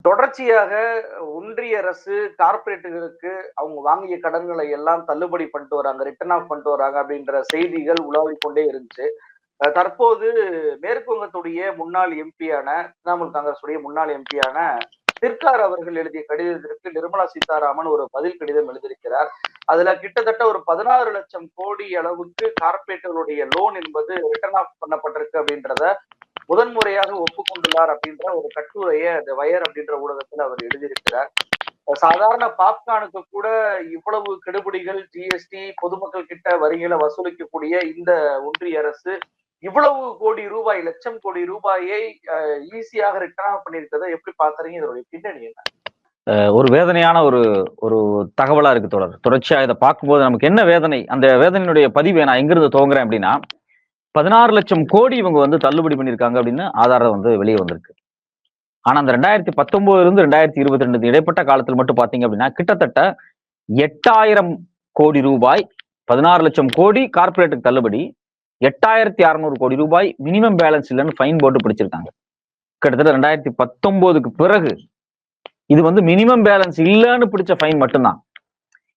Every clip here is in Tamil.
தொடர்ச்சியாக ஒன்றிய அரசு கார்ப்பரேட்டுகளுக்கு அவங்க வாங்கிய கடன்களை எல்லாம் தள்ளுபடி பண்ணிட்டு வராங்க, ரிட்டர்ன் ஆஃப் பண்ணிட்டு வராங்க அப்படின்ற செய்திகள் உலாவிக் கொண்டே இருந்துச்சு. தற்போது மேற்கு வங்கத்துடைய முன்னாள் எம்பியான திரிணாமுல் காங்கிரசுடைய முன்னாள் எம்பியான சிர்கார் அவர்கள் எழுதிய கடிதத்திற்கு நிர்மலா சீதாராமன் ஒரு பதில் கடிதம் எழுதியிருக்கிறார். அதுல கிட்டத்தட்ட ஒரு 16 லட்சம் கோடி அளவுக்கு கார்ப்பரேட்டுகளுடைய லோன் என்பது ரிட்டர்ன் ஆஃப் பண்ணப்பட்டிருக்கு அப்படின்றத முதன்முறையாக ஒப்புக்கொண்டுள்ளார் அப்படின்ற ஒரு கட்டுரையை அந்த வயர் அப்படின்ற ஊடகத்தில் அவர் எழுதியிருக்கிறார். சாதாரண பாப்கார்னுக்கு கூட இவ்வளவு கெடுபிடிகள், ஜிஎஸ்டி, பொதுமக்கள் கிட்ட வரிகளை வசூலிக்கக்கூடிய இந்த ஒன்றிய அரசு இவ்வளவு கோடி ரூபாய், லட்சம் கோடி ரூபாயை ஈஸியாக ரிட்டர்ன் ஆஃப் பண்ணியிருக்கிறத எப்படி பாக்குறீங்க? இதனுடைய பின்னணி என்ன? ஒரு வேதனையான ஒரு ஒரு தகவலா இருக்கு தொடர். தொடர்ச்சியா இதை பார்க்கும்போது நமக்கு என்ன வேதனை, அந்த வேதனையினுடைய பதிவை நான் எங்கிருந்து துவங்குறேன் அப்படின்னா, 16 லட்சம் கோடி இவங்க வந்து தள்ளுபடி பண்ணியிருக்காங்க அப்படின்னு ஆதாரம் வந்து வெளியே வந்திருக்கு. ஆனா அந்த 2019 இருந்து 2022 இடைப்பட்ட காலத்தில் மட்டும் பாத்தீங்க அப்படின்னா கிட்டத்தட்ட 8000 கோடி ரூபாய், 16 லட்சம் கோடி கார்பரேட்டுக்கு தள்ளுபடி, 8600 கோடி ரூபாய் மினிமம் பேலன்ஸ் இல்லைன்னு ஃபைன் போட்டு பிடிச்சிருக்காங்க. கிட்டத்தட்ட 2019க்கு பிறகு இது வந்து மினிமம் பேலன்ஸ் இல்லைன்னு பிடிச்ச ஃபைன் மட்டும்தான்.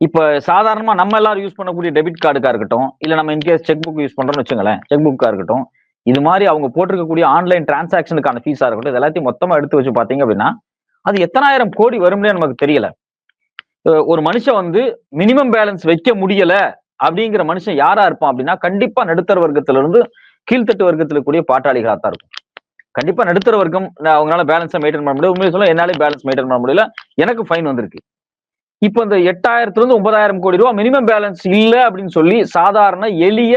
இப்ப சாதாரணமா நம்ம எல்லாரும் யூஸ் பண்ணக்கூடிய டெபிட் கார்டுக்கா இருக்கட்டும், இல்ல நம்ம இன்கேஸ் செக் புக் யூஸ் பண்றோம்னு வச்சுங்களேன், செக் புக்கா இருக்கட்டும், இது மாதிரி அவங்க போட்டிருக்கக்கூடிய ஆன்லைன் டிரான்சாக்ஷனுக்கான ஃபீஸா இருக்கட்டும், இது எல்லாத்தையும் மொத்தமா எடுத்து வச்சு பாத்தீங்க அப்படின்னா அது எத்தனாயிரம் கோடி வரும்னே நமக்கு தெரியல. ஒரு மனுஷன் வந்து மினிமம் பேலன்ஸ் வைக்க முடியல அப்படிங்கிற மனுஷன் யாரா இருப்பான் அப்படின்னா கண்டிப்பா நடுத்தர வர்க்கத்துல இருந்து கீழ்த்தட்டு வர்க்கத்துல கூடிய பாட்டாளிகளா தான் இருக்கும். கண்டிப்பா நடுத்தர வர்க்கம் அவங்களால பேலன்ஸை மெயின்டைன் பண்ண முடியல. உண்மையை சொல்ல என்னாலே பேலன்ஸ் மெயின்டைன் பண்ண முடியல, எனக்கு ஃபைன் வந்திருக்கு. இப்போ இந்த 8000 இருந்து 9000 கோடி ரூபாய் மினிமம் பேலன்ஸ் இல்ல அப்படின்னு சொல்லி சாதாரண எளிய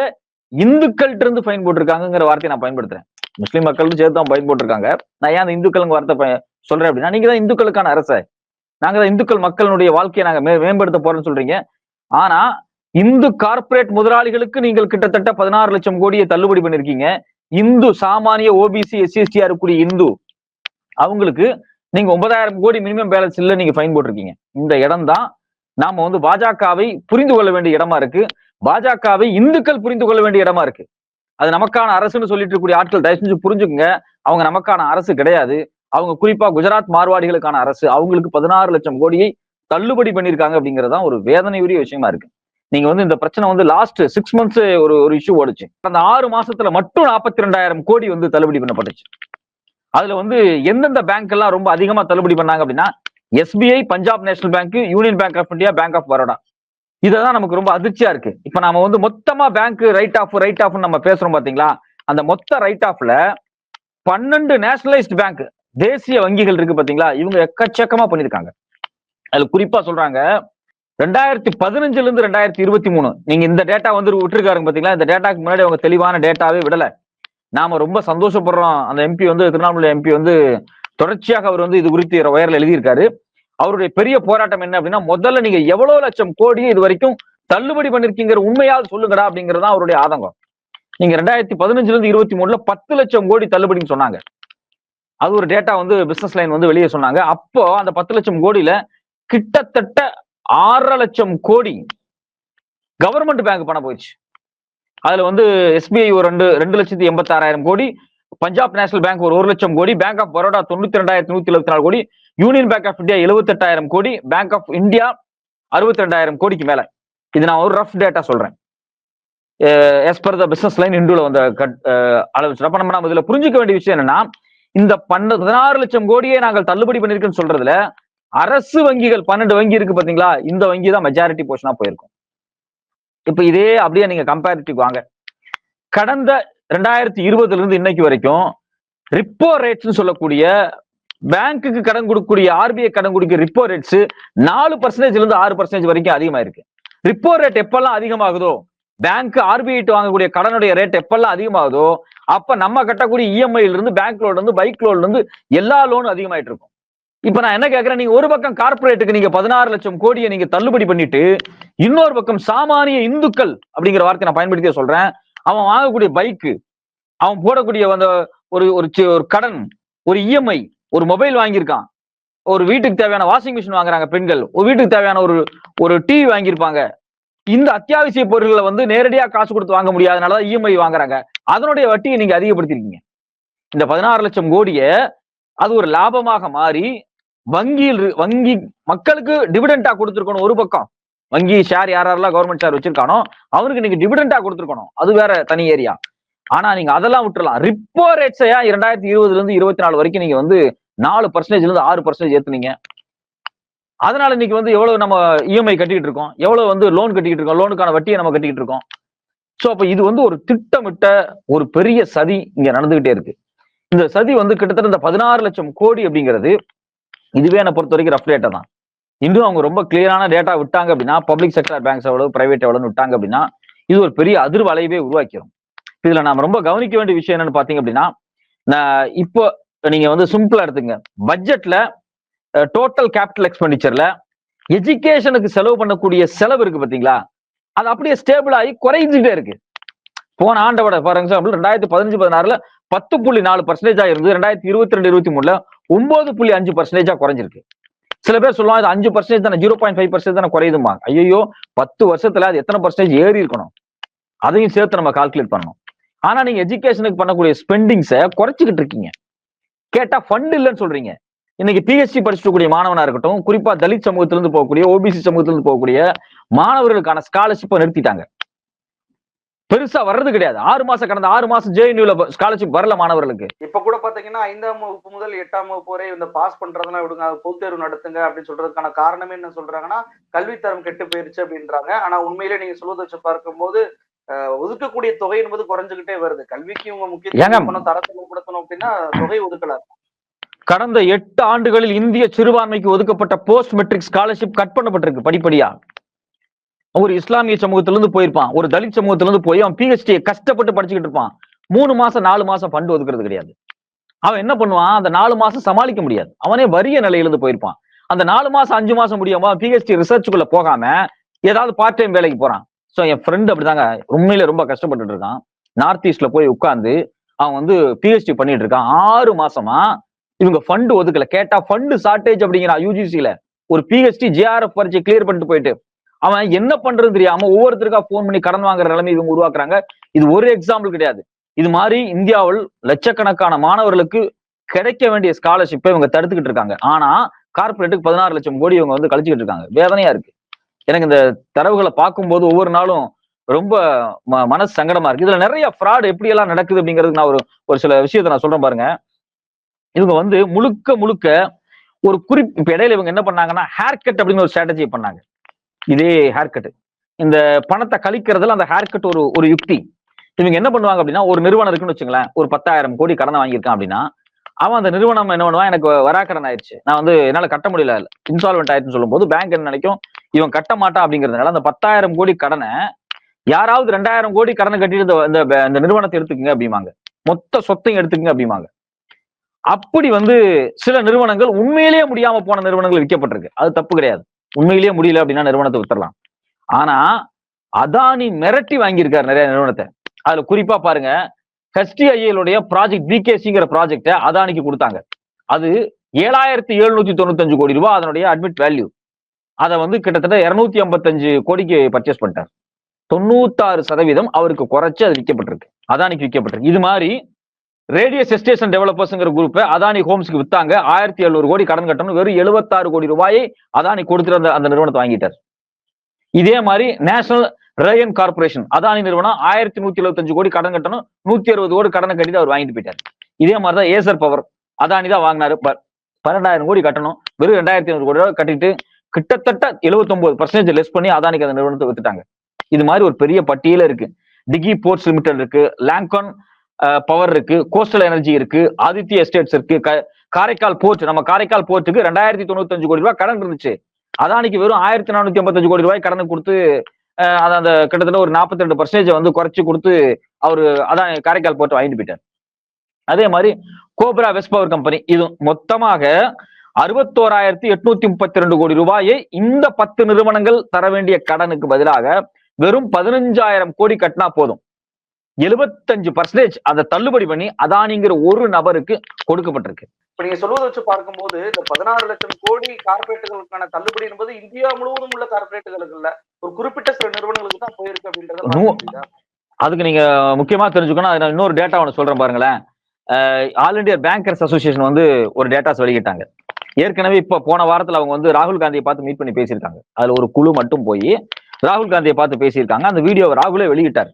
இந்துக்கள்கிட்ட இருந்து ஃபைன் போட்டிருக்காங்கிற வார்த்தையை நான் பயன்படுத்துறேன். முஸ்லீம் மக்களுக்கு சேர்த்து தான் ஃபைன் போட்டிருக்காங்க. நான் ஏன் அந்த இந்துக்களுங்க வார்த்தை சொல்றேன் அப்படின்னா, நீங்க தான் இந்துக்களுக்கான அரசு, நாங்க தான் இந்துக்கள் மக்களுடைய வாழ்க்கையை நாங்க மேம்படுத்த போறோம்னு சொல்றீங்க. ஆனா இந்து கார்பரேட் முதலாளிகளுக்கு நீங்கள் கிட்டத்தட்ட 16 லட்சம் கோடியை தள்ளுபடி பண்ணிருக்கீங்க. இந்து சாமானிய ஓபிசி எஸ்சிஎஸ்டியா இருக்கக்கூடிய இந்து அவங்களுக்கு நீங்க 9000 கோடி மினிமம் பேலன்ஸ் இல்ல நீங்க ஃபைன் போட்டிருக்கீங்க. இந்த இடம் தான் நாம வந்து பாஜகவை புரிந்து கொள்ள வேண்டிய இடமா இருக்கு. பாஜகவை இந்துக்கள் புரிந்து கொள்ள வேண்டிய இடமா இருக்கு. அது நமக்கான அரசுன்னு சொல்லிட்டு இருக்கக்கூடிய ஆட்கள் தயவு செஞ்சு புரிஞ்சுக்குங்க, அவங்க நமக்கான அரசு கிடையாது. அவங்க குறிப்பா குஜராத் மார்வாடிகளுக்கான அரசு. அவங்களுக்கு 16 லட்சம் கோடியை தள்ளுபடி பண்ணியிருக்காங்க அப்படிங்கறதான் ஒரு வேதனையுரிய விஷயமா இருக்கு. நீங்க வந்து இந்த பிரச்சனை வந்து லாஸ்ட் 6 months ஒரு இஷ்யூ ஓடுச்சு. அந்த 6 மாசத்துல மட்டும் 42,000 கோடி வந்து தள்ளுபடி பண்ணப்பட்டுச்சு. அதுல வந்து எந்தெந்த பேங்க் எல்லாம் ரொம்ப அதிகமா தள்ளுபடி பண்ணாங்க அப்படின்னா SBI, Punjab national bank, union bank of India, bank of Baroda. இதுதான் நமக்கு ரொம்ப அதிர்ச்சியா இருக்கு. இப்ப நாம வந்து மொத்தமா பேங்க் ரைட் ஆஃப் நம்ம பேசுறோம் பாத்தீங்களா, அந்த மொத்த ரைட் ஆஃப்ல 12 நேஷனலைஸ்ட் பேங்க், தேசிய வங்கிகள் இருக்கு பாத்தீங்களா, இவங்க எக்கச்சக்கமா பண்ணிருக்காங்க. அதுல குறிப்பா சொல்றாங்க 2015 இருந்து 2023 நீங்க இந்த டேட்டா வந்து விட்டுருக்காருங்க பாத்தீங்களா, இந்த டேட்டாக்கு முன்னாடி அவங்க தெளிவான டேட்டாவே விடல. நாம ரொம்ப சந்தோஷப்படுறோம். அந்த எம்பி வந்து திருவண்ணாமலை எம்பி வந்து தொடர்ச்சியாக அவர் வந்து இது குறித்து வயர்ல எழுதியிருக்காரு. அவருடைய பெரிய போராட்டம் என்ன அப்படின்னா, முதல்ல நீங்க எவ்வளவு லட்சம் கோடியை இது வரைக்கும் தள்ளுபடி பண்ணிருக்கீங்கிற உண்மையால் சொல்லுங்கடா அப்படிங்கறதா அவருடைய ஆதங்கம். நீங்க 2015 இருந்து 23 10 லட்சம் கோடி தள்ளுபடின்னு சொன்னாங்க. அது ஒரு டேட்டா வந்து பிசினஸ் லைன் வந்து வெளியே சொன்னாங்க. அப்போ அந்த 10 லட்சம் கோடியில கிட்டத்தட்ட 6 லட்சம் கோடி கவர்மெண்ட் பேங்க் பணம் போயிடுச்சு. அதுல வந்து எஸ்பிஐ ஒரு 2,86,000 கோடி, பஞ்சாப் நேஷனல் பேங்க் ஒரு 1 லட்சம் கோடி, பேங்க் ஆஃப் பரோடா 92,174 கோடி, யூனியன் பேங்க் ஆஃப் இந்தியா 78,000 கோடி, பேங்க் ஆஃப் இந்தியா 62,000 கோடிக்கு மேல. இது நான் ஒரு ரஃப் டேட்டா சொல்றேன். as per the business line இந்துல வந்த அளவு. அப்ப நம்ம இதுல புரிஞ்சுக்க வேண்டிய விஷயம் என்னன்னா, இந்த 16 லட்சம் கோடியை நாங்கள் தள்ளுபடி பண்ணிருக்கோம்னு சொல்றதுல அரசு வங்கிகள் 12 வங்கி இருக்கு பாத்தீங்களா, இந்த வங்கி தான் மெஜாரிட்டி போர்ஷனா போயிருக்கும். இப்ப இதே அப்படியே நீங்க கம்பேரிட்டிவ் வாங்க. கடந்த 2020 இருந்து இன்னைக்கு வரைக்கும் ரிப்போ ரேட்ஸ் சொல்லக்கூடிய பேங்க்குக்கு கடன் கொடுக்கக்கூடிய ஆர்பிஐ கடன் கொடுக்கிற ரிப்போ ரேட்ஸ் 4% இருந்து 6% வரைக்கும் அதிகமா இருக்கு. ரிப்போ ரேட் எப்பெல்லாம் அதிகமாகுதோ, பேங்க் ஆர்பிஐ வாங்கக்கூடிய கடனுடைய ரேட் எப்பெல்லாம் அதிகமாகுதோ, அப்ப நம்ம கட்டக்கூடிய இஎம்ஐல இருந்து, பேங்க் லோன்ல இருந்து, பைக் லோன்ல இருந்து எல்லா லோனும் அதிகமாயிட்டு இருக்கும். இப்ப நான் என்ன கேட்கிறேன், நீங்க ஒரு பக்கம் கார்பரேட்டுக்கு நீங்க 16 லட்சம் கோடியை நீங்க தள்ளுபடி பண்ணிட்டு, இன்னொரு பக்கம் சாமானிய இந்துக்கள் அப்படிங்கிற வார்த்தை நான் பயன்படுத்திய சொல்றேன், அவன் வாங்கக்கூடிய பைக்கு, அவன் போடக்கூடிய அந்த ஒரு கடன், ஒரு இஎம்ஐ, ஒரு மொபைல் வாங்கியிருக்கான், ஒரு வீட்டுக்கு தேவையான வாஷிங் மிஷின் வாங்குறாங்க பெண்கள், ஒரு வீட்டுக்கு தேவையான ஒரு டிவி வாங்கியிருப்பாங்க. இந்த அத்தியாவசிய பொருட்களை வந்து நேரடியா காசு கொடுத்து வாங்க முடியாதனாலதான் இஎம்ஐ வாங்குறாங்க. அதனுடைய வட்டியை நீங்க அதிகப்படுத்திருக்கீங்க. இந்த 16 லட்சம் கோடியை அது ஒரு லாபமாக மாறி வங்கி மக்களுக்கு டிவிடெண்டா கொடுத்துருக்கணும் ஒரு பக்கம். வங்கி ஷேர் யாரெல்லாம் கவர்மெண்ட் ஷேர் வச்சிருக்கானோ அவனுக்கு நீங்க டிவிடெண்டா கொடுத்துருக்கணும், அது வேற தனி ஏரியா. ஆனா நீங்க அதெல்லாம் விட்டுறலாம். ரிப்போ ரேட்ஸையா 2020 இருந்து 24 வரைக்கும் நீங்க வந்து 4% இருந்து 6% ஏத்துனீங்க. அதனால இன்னைக்கு வந்து எவ்வளவு நம்ம இஎம்ஐ கட்டிக்கிட்டு இருக்கோம், எவ்வளவு வந்து லோன் கட்டிக்கிட்டு இருக்கோம், லோனுக்கான வட்டியை நம்ம கட்டிக்கிட்டு இருக்கோம். சோ அப்ப இது வந்து ஒரு திட்டமிட்ட ஒரு பெரிய சதி இங்க நடந்துகிட்டே இருக்கு. இந்த சதி வந்து கிட்டத்தட்ட இந்த 16 லட்சம் கோடி அப்படிங்கிறது இதுவே என்ன பொறுத்த வரைக்கும் ரஃப் டேட்டா தான். இன்னும் அவங்க ரொம்ப கிளியரான டேட்டா விட்டாங்க அப்படின்னா, பப்ளிக் செக்டர் பேங்க்ஸ் எவ்வளவு, பிரைவேட் எவ்வளவுன்னு விட்டாங்க அப்படின்னா, இது ஒரு பெரிய அதிர்வலையவே உருவாக்கிடும். இதுல நாம ரொம்ப கவனிக்க வேண்டிய விஷயம் என்னன்னு பாத்தீங்க அப்படின்னா, இப்போ நீங்க வந்து சிம்பிளா எடுத்துங்க. பட்ஜெட்ல டோட்டல் கேபிட்டல் எக்ஸ்பெண்டிச்சர்ல எஜுகேஷனுக்கு செலவு பண்ணக்கூடிய செலவு இருக்கு பாத்தீங்களா, அது அப்படியே ஸ்டேபிள் ஆகி குறைஞ்சுட்டே இருக்கு. போன ஆண்டோட ஃபார் எக்ஸாம்பிள் 2015-16ல 10.4% இருந்து 2022-23ல 9.5% குறைஞ்சிருக்கு. சில பேர் சொல்லுவாங்க இது 5% தானே, 0.5% தானே குறையுதுமா. ஐயோ 10 வருஷத்துல அது எத்தனை பர்சன்டேஜ் ஏறி இருக்கணும், அதையும் சேர்த்து நம்ம கால்குலேட் பண்ணணும். ஆனா நீங்க எஜுகேஷனுக்கு பண்ணக்கூடிய ஸ்பெண்டிங்ஸை குறைச்சிக்கிட்டு இருக்கீங்க. கேட்டா ஃபண்ட் இல்லைன்னு சொல்றீங்க. இன்னைக்கு பிஹெச்டி படிச்சுக்கூடிய மாணவனா இருக்கட்டும், குறிப்பா தலித் சமூகத்திலிருந்து போகக்கூடிய, ஓபிசி சமூகத்திலிருந்து போகக்கூடிய மாணவர்களுக்கான ஸ்காலர்ஷிப்பை நிறுத்திட்டாங்க. பெருசா வர்றது கிடையாது. கடந்த 6 மாசம் ஜேஎன்யூல ஸ்காலர்ஷிப் வரல மாணவர்களுக்கு. இப்ப கூட பாத்தீங்கன்னா 5ஆம் வகுப்பு முதல் 8ஆம் வகுப்பு வரை இந்த பாஸ் பண்றதுனா விடுங்க, பொதுத் தேர்வு நடத்துங்க அப்படின்னு சொல்றதுக்கான காரணமே என்ன சொல்றாங்கன்னா, கல்வித்தரம் கெட்டு போயிருச்சு அப்படின்றாங்க. ஆனா உண்மையிலே நீங்க சொல்வதை வச்சு பார்க்கும்போது ஒதுக்கக்கூடிய தொகை என்பது குறைஞ்சுகிட்டே வருது. கல்விக்கு இவங்க முக்கியத்துவம் தரத்தை மேம்படுத்தணும் அப்படின்னா தொகை ஒதுக்கலாம். கடந்த 8 ஆண்டுகளில் இந்திய சிறுபான்மைக்கு ஒதுக்கப்பட்ட போஸ்ட் மெட்ரிக் ஸ்காலர்ஷிப் கட் பண்ணப்பட்டிருக்கு படிப்படியா. ஒரு இஸ்லாமிய சமூகத்திலிருந்து போயிருப்பான், ஒரு தலித் சமூகத்திலிருந்து போய் அவன் பிஹெச்டியை கஷ்டப்பட்டு படிச்சுக்கிட்டு இருப்பான். 3 மாசம் 4 மாசம் ஃபண்ட் ஒதுக்குறது கிடையாது. அவன் என்ன பண்ணுவான், அந்த 4 மாசம் சமாளிக்க முடியாது, அவனே வறிய நிலையிலிருந்து போயிருப்பான். அந்த 4 மாசம் 5 மாசம் முடியாம பிஹெச்டி ரிசர்ச்சுக்குள்ள போகாம ஏதாவது பார்ட் டைம் வேலைக்கு போறான். சோ என் ஃப்ரெண்ட் அப்படிதாங்க உண்மையில ரொம்ப கஷ்டப்பட்டு இருக்கான். நார்த் ஈஸ்ட்ல போய் உட்கார்ந்து அவன் வந்து பிஹெச்டி பண்ணிட்டு இருக்கான். 6 மாசமா இவங்க ஃபண்ட் ஒதுக்கல. கேட்டா ஃபண்ட் ஷார்டேஜ் அப்படிங்கிறான். யூஜிசில ஒரு பிஹெச்டி ஜேஆர்எஃப் பரீட்சை கிளியர் பண்ணிட்டு போயிட்டு அவன் என்ன பண்றது தெரியாம ஒவ்வொருத்தருக்கா போன் பண்ணி கடன் வாங்குற நிலைமை இவங்க உருவாக்குறாங்க. இது ஒரு எக்ஸாம்பிள் கிடையாது. இது மாதிரி இந்தியாவில் லட்சக்கணக்கான மாணவர்களுக்கு கிடைக்க வேண்டிய ஸ்காலர்ஷிப்பை இவங்க தடுத்துக்கிட்டு இருக்காங்க. ஆனா கார்பரேட்டுக்கு 16 லட்சம் கோடி இவங்க வந்து கழிச்சுக்கிட்டு இருக்காங்க. வேதனையா இருக்கு. எனக்கு இந்த தரவுகளை பார்க்கும்போது ஒவ்வொரு நாளும் ரொம்ப மனசு சங்கடமா இருக்கு. இதுல நிறைய ஃப்ராட் எப்படி எல்லாம் நடக்குது அப்படிங்கிறதுக்கு நான் ஒரு சில விஷயத்தை நான் சொல்றேன் பாருங்க. இவங்க வந்து முழுக்க ஒரு இப்ப இடையில இவங்க என்ன பண்ணாங்கன்னா ஹேர் கட் அப்படின்னு ஒரு ஸ்ட்ராட்டஜி பண்ணாங்க. இதே ஹேர் கட், இந்த பணத்தை கழிக்கிறதுல அந்த ஹேர் கட் ஒரு யுக்தி. இவங்க என்ன பண்ணுவாங்க அப்படின்னா, ஒரு நிறுவனம் இருக்குன்னு வச்சுங்களேன், ஒரு 10,000 கோடி கடனை வாங்கியிருக்கான் அப்படின்னா, அவன் அந்த நிறுவனம் என்ன பண்ணுவான், எனக்கு வராக்கடன் ஆயிடுச்சு, நான் வந்து என்னால கட்ட முடியல, இன்சால்வெண்ட் ஆயிடுச்சுன்னு சொல்லும் போது பேங்க் என்ன நினைக்கும், இவன் கட்ட மாட்டான் அப்படிங்கிறதுனால அந்த 10,000 கோடி கடனை யாராவது 2,000 கோடி கடனை கட்டிட்டு இந்த நிறுவனத்தை எடுத்துக்கங்க அப்படிமாங்க, மொத்த சொத்தையும் எடுத்துக்கங்க அப்படிமாங்க. அப்படி வந்து சில நிறுவனங்கள் உண்மையிலேயே முடியாம போன நிறுவனங்கள் விற்கப்பட்டிருக்கு. அது தப்பு கிடையாது. உண்மையிலேயே முடியல அப்படின்னா நிறுவனத்தை வித்துடலாம். ஆனா அதானி மிரட்டி வாங்கியிருக்காரு நிறைய நிறுவனத்தை. அதுல குறிப்பா பாருங்க, HTIL உடைய ப்ராஜெக்ட் பிகேசிங்கிற ப்ராஜெக்ட அதானிக்கு கொடுத்தாங்க. அது 7,795 கோடி ரூபாய் அதனுடைய அட்மிட் வேல்யூ. அதை வந்து கிட்டத்தட்ட 255 கோடிக்கு பர்ச்சேஸ் பண்ணிட்டார். 96% அவருக்கு குறைச்சு அது விற்கப்பட்டிருக்கு, அதானிக்கு விற்கப்பட்டிருக்கு. இது மாதிரி ரேடியஸ் எஸ்டேஷன் டெவலப்பர்ஸ்ங்கிற குரூப் அதானி ஹோம்ஸ்க்கு வித்தாங்க. 1,700 கோடி கடன் கட்டணும். வெறும் 76 கோடி ரூபாயை அதானி கொடுத்துட்டு அந்த நிறுவனத்தை வாங்கிட்டார். இதே மாதிரி நேஷனல் ரேயன் கார்பரேஷன் அதானி நிறுவனம் 1,175 கோடி கடன் கட்டணும். 160 கோடி கடனை கட்டி அவர் வாங்கிட்டு போயிட்டார். இதே மாதிரிதான் ஏசர் பவர் அதானி தான் வாங்கினாரு. 12,000 கோடி கட்டணும். வெறும் 2,500 கோடி ரூபாய் கட்டிட்டு கிட்டத்தட்ட 79% லெஸ் பண்ணி அதானிக்கு அந்த நிறுவனத்தை வித்துட்டாங்க. இது மாதிரி ஒரு பெரிய பட்டியல இருக்கு. டிகி போர்ட்ஸ் லிமிடெட் இருக்கு, லாங்கன் பவர் இருக்கு, கோஸ்டல் எனர்ஜி இருக்கு, ஆதித்ய எஸ்டேட்ஸ் இருக்கு, காரைக்கால் போர்ட். நம்ம காரைக்கால் போர்ட்டுக்கு 2,095 கோடி ரூபாய் கடன் இருந்துச்சு. அதானிக்கு வெறும் 1,485 கோடி ரூபாய் கடன் கொடுத்து அந்த கிட்டத்தட்ட ஒரு 42% வந்து குறைச்சு கொடுத்து அவரு அதான் காரைக்கால் போர்ட் வாங்கிட்டு போயிட்டார். அதே மாதிரி கோப்ரா வெஸ்ட் பவர் கம்பெனி, இது மொத்தமாக 61,832 கோடி ரூபாயை இந்த 10 நிறுவனங்கள் தர வேண்டிய கடனுக்கு பதிலாக வெறும் 15,000 கோடி கட்டினா போதும். 75% அதை தள்ளுபடி பண்ணி அதானிங்கிற ஒரு நபருக்கு கொடுக்கப்பட்டிருக்கு. இப்ப நீங்க சொல்வதை வச்சு பார்க்கும்போது இந்த 16 லட்சம் கோடி கார்பரேட்டுகளுக்கான தள்ளுபடி என்பது இந்தியா முழுவதும் உள்ள கார்பரேட்டுகளுக்கு இல்ல, ஒரு குறிப்பிட்ட சில நிறுவனங்களுக்கு தான் போயிருக்கு அப்படின்றது. அதுக்கு நீங்க முக்கியமா தெரிஞ்சுக்கணும். இன்னொரு டேட்டா ஒன்று சொல்றேன் பாருங்களேன். ஆல் இண்டியா பேங்கர்ஸ் அசோசியேஷன் வந்து ஒரு டேட்டாஸ் வெளியிட்டாங்க. ஏற்கனவே இப்ப போன வாரத்துல அவங்க வந்து ராகுல் காந்தியை பார்த்து மீட் பண்ணி பேசியிருக்காங்க. அதுல ஒரு குழு மட்டும் போய் ராகுல் காந்தியை பார்த்து பேசியிருக்காங்க. அந்த வீடியோவை ராகுலே வெளியிட்டார்.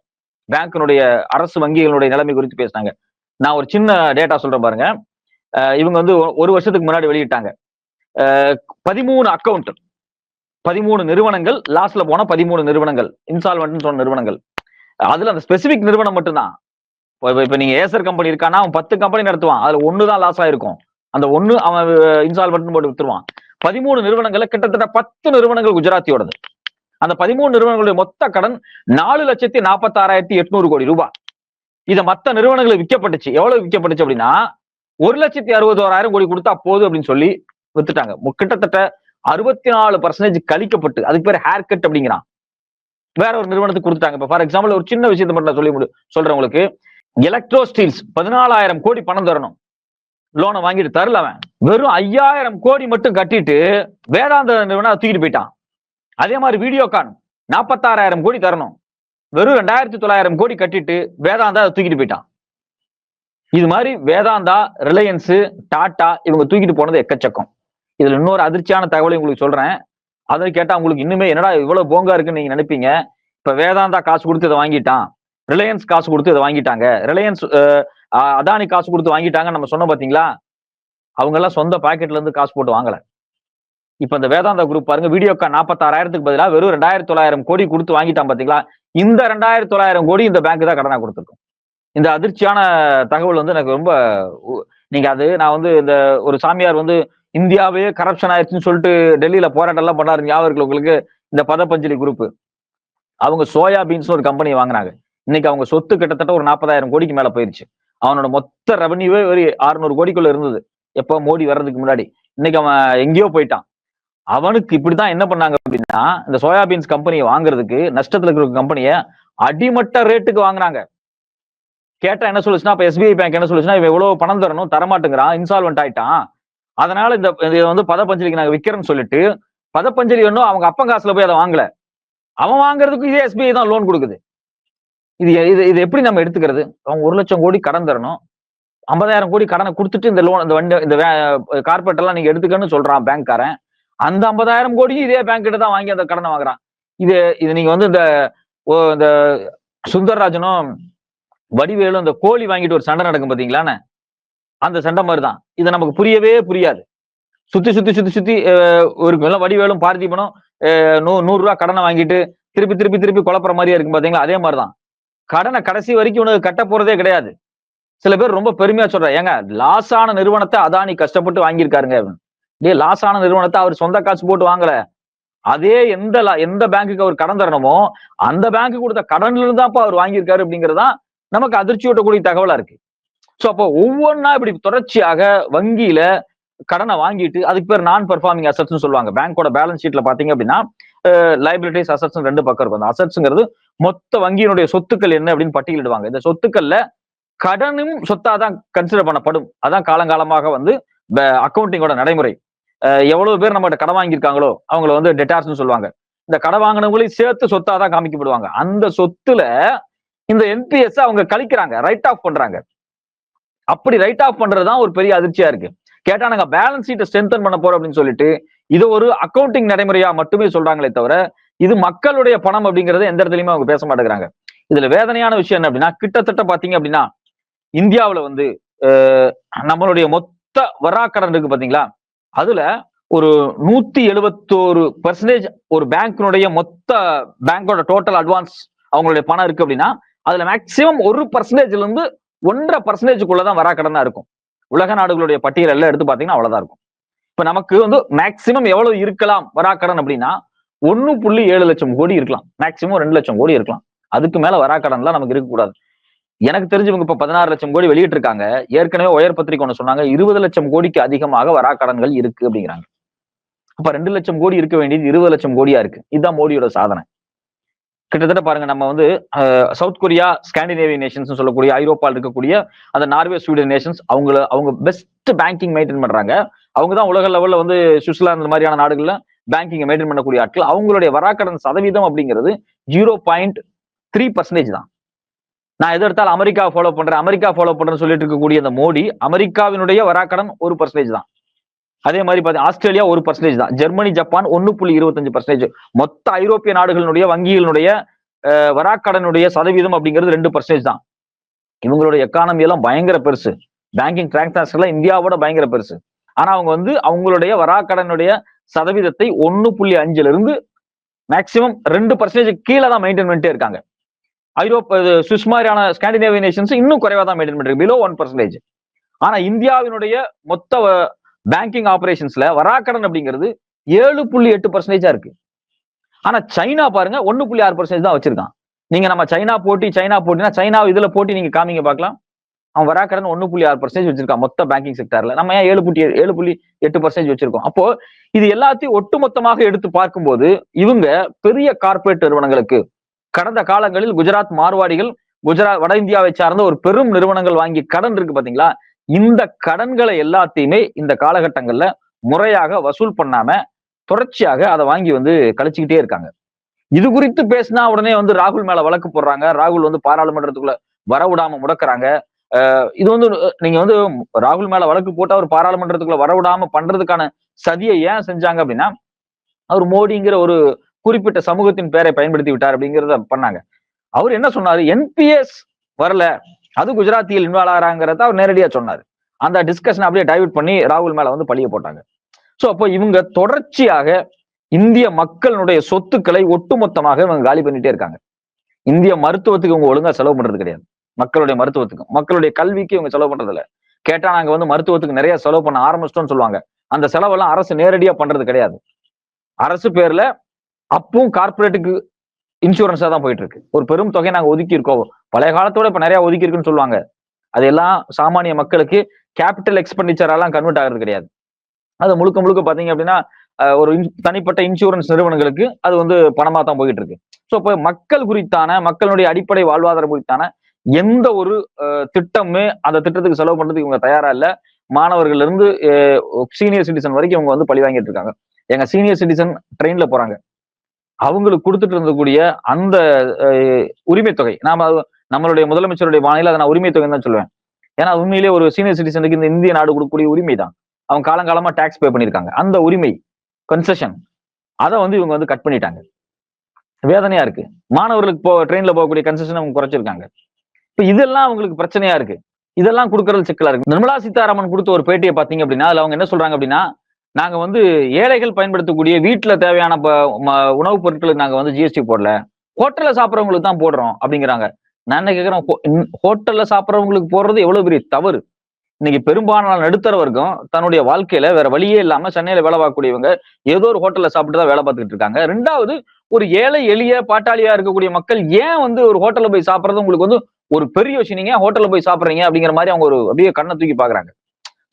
பேங்கினுடைய அரசு வங்கிகளுடைய நிலைமை குறித்து பேசினாங்க. நான் ஒரு சின்ன டேட்டா சொல்றேன் பாருங்க. இவங்க வந்து ஒரு வருஷத்துக்கு முன்னாடி வெளியிட்டாங்க. 13 அக்கௌண்ட், 13 நிறுவனங்கள், லாஸ்ட்ல போன 13 நிறுவனங்கள், இன்சால்வென்ட் சொன்ன நிறுவனங்கள். அதுல அந்த ஸ்பெசிபிக் நிறுவனம் மட்டும்தான். இப்ப நீங்க ஏசர் கம்பெனி இருக்கானா அவன் 10 கம்பெனி நடத்துவான். அதுல ஒண்ணுதான் லாஸ் ஆயிருக்கும். அந்த ஒண்ணு அவன் இன்சால்வென்ட் போட்டு வித்துருவான். 13 நிறுவனங்கள்ல கிட்டத்தட்ட 10 நிறுவனங்கள் குஜராத்தியோடது. அந்த 13 நிறுவனங்களுடைய மொத்த கடன் 4,46,800 கோடி ரூபாய். இதை மத்த நிறுவனங்களுக்கு விற்கப்பட்டுச்சு. எவ்வளவு விற்கப்பட்டுச்சு அப்படின்னா 1,61,000 கோடி கொடுத்தா போதும் அப்படின்னு சொல்லி வித்துட்டாங்க. கிட்டத்தட்ட 64% கழிக்கப்பட்டு, அதுக்கு பேர் ஹேர் கட் அப்படிங்கிறான், வேற ஒரு நிறுவனத்துக்கு கொடுத்துட்டாங்க. இப்ப ஃபார் எக்ஸாம்பிள் ஒரு சின்ன விஷயத்தை மட்டும் நான் சொல்றேன் உங்களுக்கு. எலக்ட்ரோ ஸ்டீல்ஸ் 14,000 கோடி பணம் தரணும். லோனை வாங்கிட்டு தரல அவன். வெறும் 5,000 கோடி மட்டும் கட்டிட்டு வேதாந்த நிறுவனம் தூக்கிட்டு போயிட்டான். அதே மாதிரி வீடியோகான் 46,000 கோடி தரணும். வெறும் 2,900 கோடி கட்டிட்டு வேதாந்தா தூக்கிட்டு போயிட்டான். இது மாதிரி வேதாந்தா, ரிலையன்ஸ், டாடா இவங்க தூக்கிட்டு போனது எக்கச்சக்கம். இதுல இன்னொரு அதிர்ச்சியான தகவலை உங்களுக்கு சொல்றேன். அதை கேட்டா உங்களுக்கு இன்னுமே என்னடா இவ்வளவு போங்கா இருக்குன்னு நீங்க நினைப்பீங்க. இப்ப வேதாந்தா காசு கொடுத்து இதை வாங்கிட்டான், ரிலையன்ஸ் காசு கொடுத்து இதை வாங்கிட்டாங்க, ரிலையன்ஸ் அதானி காசு கொடுத்து வாங்கிட்டாங்க நம்ம சொன்னோம் பாத்தீங்களா. அவங்க எல்லாம் சொந்த பாக்கெட்ல இருந்து காசு போட்டு வாங்கல. இப்ப இந்த வேதாந்தா குரூப் பாருங்க, வீடியோகான் 46,000க்கு பதிலா வெறும் 2,900 கோடி கொடுத்து வாங்கிட்டான் பாத்தீங்களா. இந்த 2,900 கோடி இந்த பேங்க் தான் கடனா கொடுத்துருக்கும். இந்த அதிர்ச்சியான தகவல் வந்து எனக்கு ரொம்ப, நீங்க அது நான் வந்து இந்த ஒரு சாமியார் வந்து இந்தியாவே கரப்ஷன் ஆயிடுச்சுன்னு சொல்லிட்டு டெல்லியில போராட்டம் எல்லாம் பண்ணாரு ஞாபகம் இருக்கு உங்களுக்கு. இந்த பதபஞ்சலி குரூப் அவங்க சோயா பீன்ஸ் ஒரு கம்பெனி வாங்கினாங்க. இன்னைக்கு அவங்க சொத்து கிட்டத்தட்ட ஒரு 40,000 கோடிக்கு மேல போயிருச்சு. அவனோட மொத்த ரெவன்யூவே ஒரு 600 கோடிக்குள்ள இருந்தது எப்போ மோடி வர்றதுக்கு முன்னாடி. இன்னைக்கு அவன் எங்கேயோ போயிட்டான். அவனுக்கு இப்படிதான் என்ன பண்ணாங்க அப்படின்னா, இந்த சோயாபீன்ஸ் கம்பெனியை வாங்குறதுக்கு நஷ்டத்துல இருக்கிற கம்பெனியை அடிமட்ட ரேட்டுக்கு வாங்குறாங்க. கேட்டா என்ன சொல்லுச்சுன்னா, இப்ப எஸ்பிஐ பேங்க் என்ன சொல்லுச்சுன்னா, இவன் எவ்வளவு பணம் தரணும், தரமாட்டுங்கிறான், இன்சால்வெண்ட் ஆயிட்டான், அதனால இந்த வந்து பதப்பஞ்சலிக்கு நாங்க விக்கிறேன்னு சொல்லிட்டு, பதப்பஞ்சலி ஒன்னும் அவங்க அப்பன் காசுல போய் அதை வாங்கல. அவன் வாங்குறதுக்கு இதே எஸ்பிஐ தான் லோன் கொடுக்குது. இது எப்படி நம்ம எடுத்துக்கிறது? அவங்க 1 லட்சம் கோடி கடன் தரணும், 50,000 கோடி கடனை கொடுத்துட்டு இந்த லோன் இந்த கார்பரேட் எல்லாம் நீங்க எடுத்துக்கன்னு சொல்றான் பேங்க்காரன். அந்த 50,000 கோடியும் இதே பேங்க் கிட்ட தான் வாங்கி அந்த கடனை வாங்குறான். இது நீங்க வந்து இந்த சுந்தரராஜனும் வடிவேலும் இந்த கோழி வாங்கிட்டு ஒரு சண்டை நடக்கும் பாத்தீங்களான்னு, அந்த சண்டை மாதிரிதான். இது நமக்கு புரியவே புரியாது. சுத்தி ஒரு வடிவேலும் பார்த்திபனும் 100 ரூபாய் கடனை வாங்கிட்டு திருப்பி குழப்புற மாதிரியா இருக்கும் பாத்தீங்களா. அதே மாதிரிதான் கடனை கடைசி வரைக்கும் உனக்கு கட்ட போறதே கிடையாது. சில பேர் ரொம்ப பெருமையா சொல்றாங்க, ஏங்க லாஸ் ஆன நிறுவனத்தை அதானி கஷ்டப்பட்டு வாங்கியிருக்காருங்க. லாஸ் ஆன நிறுவனத்தை அவர் சொந்த காசு போட்டு வாங்கல. அதே எந்த பேங்குக்கு அவர் கடன் தரணுமோ அந்த பேங்க் கொடுத்த கடன்ல இருந்தாப்பா அவர் வாங்கியிருக்காரு அப்படிங்கறதா நமக்கு அதிர்ச்சியூட்டக்கூடிய தகவலா இருக்கு. சோ அப்போ ஒவ்வொன்னா இப்படி தொடர்ச்சியாக வங்கியில கடனை வாங்கிட்டு, அதுக்கு பேர் நான் பெர்ஃபார்மிங் அசட்ஸ்னு சொல்லுவாங்க. பேங்கோட பேலன்ஸ் ஷீட்ல பாத்தீங்க அப்படின்னா லைபிலிட்டிஸ், அசட்ஸ் 2 பக்கம் இருக்கும். அந்த அசட்ஸ்ங்கிறது மொத்த வங்கியினுடைய சொத்துக்கள் என்ன அப்படின்னு பட்டியலிடுவாங்க. இந்த சொத்துக்கள்ல கடனும் சொத்தா தான் கன்சிடர் பண்ணப்படும். அதான் காலங்காலமாக வந்து அக்கௌண்டிங்கோட நடைமுறை. எவ்வளவு பேர் நம்ம கடன் வாங்கியிருக்காங்களோ அவங்கள வந்து டெட்டார்ஸ்னு சொல்லுவாங்க. இந்த கடன் வாங்கினவங்களையும் சேர்த்து சொத்தா தான் காமிக்கப்படுவாங்க. அந்த சொத்துல இந்த என்பிஎஸ் அவங்க கழிக்கிறாங்க, ரைட் ஆஃப் பண்றாங்க. அப்படி ரைட் ஆஃப் பண்றதுதான் ஒரு பெரிய அதிர்ச்சியா இருக்கு. கேட்டா நாங்க பேலன்ஸ் ஷீட்டை ஸ்ட்ரென்தன் பண்ண போறோம் அப்படின்னு சொல்லிட்டு இது ஒரு அக்கௌண்டிங் நடைமுறையா மட்டுமே சொல்றாங்களே தவிர, இது மக்களுடைய பணம் அப்படிங்கறத எந்த இடத்துலயுமே அவங்க பேச மாட்டேங்கிறாங்க. இதுல வேதனையான விஷயம் என்ன அப்படின்னா, கிட்டத்தட்ட பாத்தீங்க அப்படின்னா இந்தியாவுல வந்து நம்மளுடைய மொத்த வராக்கடன் இருக்கு பாத்தீங்களா, அதுல ஒரு 171% ஒரு பேங்கினுடைய மொத்த பேங்கோட டோட்டல் அட்வான்ஸ் அவங்களுடைய பணம் இருக்கு அப்படின்னா, அதுல மேக்சிமம் 1%ல இருந்து 1.5%க்குள்ளதான் வராக்கடனா இருக்கும். உலக நாடுகளுடைய பட்டியல் எல்லாம் எடுத்து பாத்தீங்கன்னா அவ்வளவுதான் இருக்கும். இப்ப நமக்கு வந்து மேக்சிமம் எவ்வளவு இருக்கலாம் வராக்கடன் அப்படின்னா 1.7 லட்சம் கோடி இருக்கலாம், மேக்சிமம் 2 லட்சம் கோடி இருக்கலாம். அதுக்கு மேல வராக்கடன்லாம் நமக்கு இருக்கக்கூடாது. எனக்கு தெரிஞ்சவங்க இப்ப 16 லட்சம் கோடி வெளியிட்டு இருக்காங்க. ஏற்கனவே உயர் பத்திரிகை ஒண்ணு சொன்னாங்க, 20 லட்சம் கோடிக்கு அதிகமாக வராக்கடன்கள் இருக்கு அப்படிங்கிறாங்க. அப்ப 2 லட்சம் கோடி இருக்க வேண்டியது 20 லட்சம் கோடியா இருக்கு. இதுதான் மோடியோட சாதனை. கிட்டத்தட்ட பாருங்க, நம்ம வந்து சவுத் கொரியா, ஸ்காண்டினேவியன் நேஷன்ஸ் சொல்லக்கூடிய ஐரோப்பாவில் இருக்கக்கூடிய அந்த நார்வே, ஸ்வீடன் நேஷன்ஸ் அவங்க பெஸ்ட் பேங்கிங் மெயின்டைன் பண்றாங்க. அவங்க தான் உலக லெவல்ல வந்து சுவிட்சர்லாந்து மாதிரியான நாடுகள்ல பேங்கிங் மெயின்டைன் பண்ணக்கூடிய ஆட்கள். அவங்களுடைய வராக்கடன் சதவீதம் அப்படிங்கிறது 0.3% தான். நான் எது எடுத்தாலும் அமெரிக்கா ஃபாலோ பண்றேன்னு சொல்லிட்டு இருக்கக்கூடிய அந்த மோடி, அமெரிக்காவினுடைய வராக்கடன் 1% தான். அதே மாதிரி ஆஸ்திரேலியா 1% தான், ஜெர்மனி ஜப்பான் 1.25%. மொத்த ஐரோப்பிய நாடுகளுடைய வங்கிகளுடைய வராக்கடனுடைய சதவீதம் அப்படிங்கிறது 2% தான். இவங்களுடைய எக்கானமி எல்லாம் பயங்கர பெருசு, பேங்கிங் டிரான்சாக்சன் இந்தியாவோட பயங்கர பெருசு. ஆனா அவங்க வந்து அவங்களுடைய வராக்கடனுடைய சதவீதத்தை 1.5 இருந்து மேக்சிமம் 2% கீழே தான் மெயின்டைன் பண்ணிட்டே இருக்காங்க. ஐரோப்பா சுவிஸ் மாதிரியான ஸ்காண்டினேவியன் நேஷன்ஸ் இன்னும் குறைவா தான் மெயின்டைன் பண்ணிருக்கு, பிலோ 1%. ஆனா இந்தியாவினுடைய மொத்த பேங்கிங் ஆபரேஷன்ஸ்ல வராக்கடன் அப்படிங்கிறது 7.8% இருக்கு. ஆனா சைனா பாருங்க 1.6% தான் வச்சிருக்கான். நீங்க நம்ம சைனா போட்டினா சைனா இதுல போட்டி நீங்க காமிங்க பார்க்கலாம். அவன் வராக்கடன் 1.6% வச்சிருக்கான் மொத்த பேங்கிங் செக்டர்ல. நம்ம ஏன் 7.8% வச்சிருக்கோம்? அப்போ இது எல்லாத்தையும் ஒட்டுமொத்தமாக எடுத்து பார்க்கும்போது இவங்க பெரிய கார்பரேட் நிறுவனங்களுக்கு கடந்த காலங்களில் குஜராத் மார்வாடிகள், வட இந்தியாவை சார்ந்த ஒரு பெரும் நிறுவனங்கள் வாங்கி கடன் இருக்கு பாத்தீங்களா, இந்த கடன்களை எல்லாத்தையுமே இந்த காலகட்டங்கள்ல முறையாக வசூல் பண்ணாம தொடர்ச்சியாக அதை வாங்கி வந்து கழிச்சுக்கிட்டே இருக்காங்க. இது குறித்து பேசினா உடனே வந்து ராகுல் மேல வழக்கு போடுறாங்க, ராகுல் வந்து பாராளுமன்றத்துக்குள்ள வரவிடாம முடக்குறாங்க. இது வந்து நீங்க வந்து ராகுல் மேல வழக்கு போட்டு அவர் பாராளுமன்றத்துக்குள்ள வரவிடாம பண்றதுக்கான சதியை ஏன் செஞ்சாங்க அப்படின்னா, அவர் மோடிங்கிற ஒரு குறிப்பிட்ட சமூகத்தின் பெயரை பயன்படுத்தி விட்டார் அப்படிங்கிறத பண்ணாங்க. அவர் என்ன சொன்னாரு, என்பிஎஸ் வரல, அது குஜராத்தியில் இன்வால்வ் ஆகிறாங்கிறத அவர் நேரடியா சொன்னாரு. அந்த டிஸ்கஷன் அப்படியே டைவர்ட் பண்ணி ராகுல் மேல வந்து பழிய போட்டாங்க. சோ அப்போ இவங்க தொடர்ச்சியாக இந்திய மக்களுடைய சொத்துக்களை ஒட்டுமொத்தமாக இவங்க காலி பண்ணிட்டே இருக்காங்க. இந்திய மருத்துவத்துக்கு இவங்க ஒழுங்கா செலவு பண்றது கிடையாது, மக்களுடைய மருத்துவத்துக்கும் மக்களுடைய கல்விக்கு இவங்க செலவு பண்றது இல்ல. கேட்டா நாங்க வந்து மருத்துவத்துக்கு நிறைய செலவு பண்ண ஆரம்பிச்சிட்டோம்னு சொல்லுவாங்க. அந்த செலவெல்லாம் அரசு நேரடியா பண்றது கிடையாது. அரசு பேர்ல அப்பவும் கார்பரேட்டுக்கு இன்சூரன்ஸா தான் போயிட்டு இருக்கு. ஒரு பெரும் தொகை நாங்க ஒதுக்கி இருக்கோம், பழைய காலத்தோட இப்ப நிறைய ஒதுக்கி இருக்குன்னு சொல்லுவாங்க. அதெல்லாம் சாமானிய மக்களுக்கு கேபிட்டல் எக்ஸ்பெண்டிச்சரெல்லாம் கன்வெர்ட் ஆகிறது கிடையாது. அது முழுக்க முழுக்க பாத்தீங்க அப்படின்னா ஒரு தனிப்பட்ட இன்சூரன்ஸ் நிறுவனங்களுக்கு அது வந்து பணமா தான் போயிட்டு இருக்கு. சோ இப்ப மக்கள் குறித்தான, மக்களுடைய அடிப்படை வாழ்வாதாரம் குறித்தான எந்த ஒரு திட்டமே அந்த திட்டத்துக்கு செலவு பண்றதுக்கு இவங்க தயாரா இல்ல. மாணவர்கள் இருந்து சீனியர் சிட்டிசன் வரைக்கும் இவங்க வந்து பழி வாங்கிட்டு இருக்காங்க. எங்க சீனியர் சிட்டிசன் ட்ரெயின்ல போறாங்க, அவங்களுக்கு கொடுத்துட்டு இருந்தக்கூடிய அந்த உரிமை தொகை, நம்மளுடைய முதலமைச்சருடைய மாநில அதை நான் உரிமை தொகை தான் சொல்லுவேன். ஏன்னா உண்மையிலேயே ஒரு சீனியர் சிட்டிசனுக்கு இந்த இந்திய நாடு கொடுக்கக்கூடிய உரிமை தான். அவங்க காலங்காலமா டாக்ஸ் பே பண்ணிருக்காங்க. அந்த உரிமை கன்செஷன் அதை வந்து இவங்க வந்து கட் பண்ணிட்டாங்க. வேதனையா இருக்கு. மாணவர்களுக்கு ட்ரெயின்ல போகக்கூடிய கன்செஷன் அவங்க குறைச்சிருக்காங்க. இப்ப இதெல்லாம் அவங்களுக்கு பிரச்சனையா இருக்கு. இதெல்லாம் கொடுக்கறது சிக்கலா இருக்கு. நிர்மலா சீதாராமன் கொடுத்த ஒரு பேட்டியை பாத்தீங்க அப்படின்னா அதுல அவங்க என்ன சொல்றாங்க அப்படின்னா, நாங்க வந்து ஏழைகள் பயன்படுத்தக்கூடிய வீட்டுல தேவையான உணவுப் பொருட்களுக்கு நாங்க வந்து ஜிஎஸ்டி போடல, ஹோட்டல்ல சாப்பிடறவங்களுக்கு தான் போடுறோம் அப்படிங்கிறாங்க. நான் என்ன கேட்கிறேன், ஹோட்டல்ல சாப்பிடறவங்களுக்கு போடுறது எவ்வளவு பெரிய தவறு. இன்னைக்கு பெரும்பாலான நடுத்தர வர்க்கம் தன்னுடைய வாழ்க்கையில வேற வழியே இல்லாம சென்னையில வேலை பார்க்கக்கூடியவங்க ஏதோ ஒரு ஹோட்டல்ல சாப்பிட்டு தான் வேலை பார்த்துக்கிட்டு இருக்காங்க. ரெண்டாவது, ஒரு ஏழை எளிய பாட்டாளியா இருக்கக்கூடிய மக்கள் ஏன் வந்து ஒரு ஹோட்டல்ல போய் சாப்பிடுறது உங்களுக்கு வந்து ஒரு பெரிய விஷயம், நீங்க ஹோட்டல்ல போய் சாப்பிடுறீங்க அப்படிங்கிற மாதிரி அவங்க ஒரு அப்படியே கண்ணை தூக்கி பாக்குறாங்க.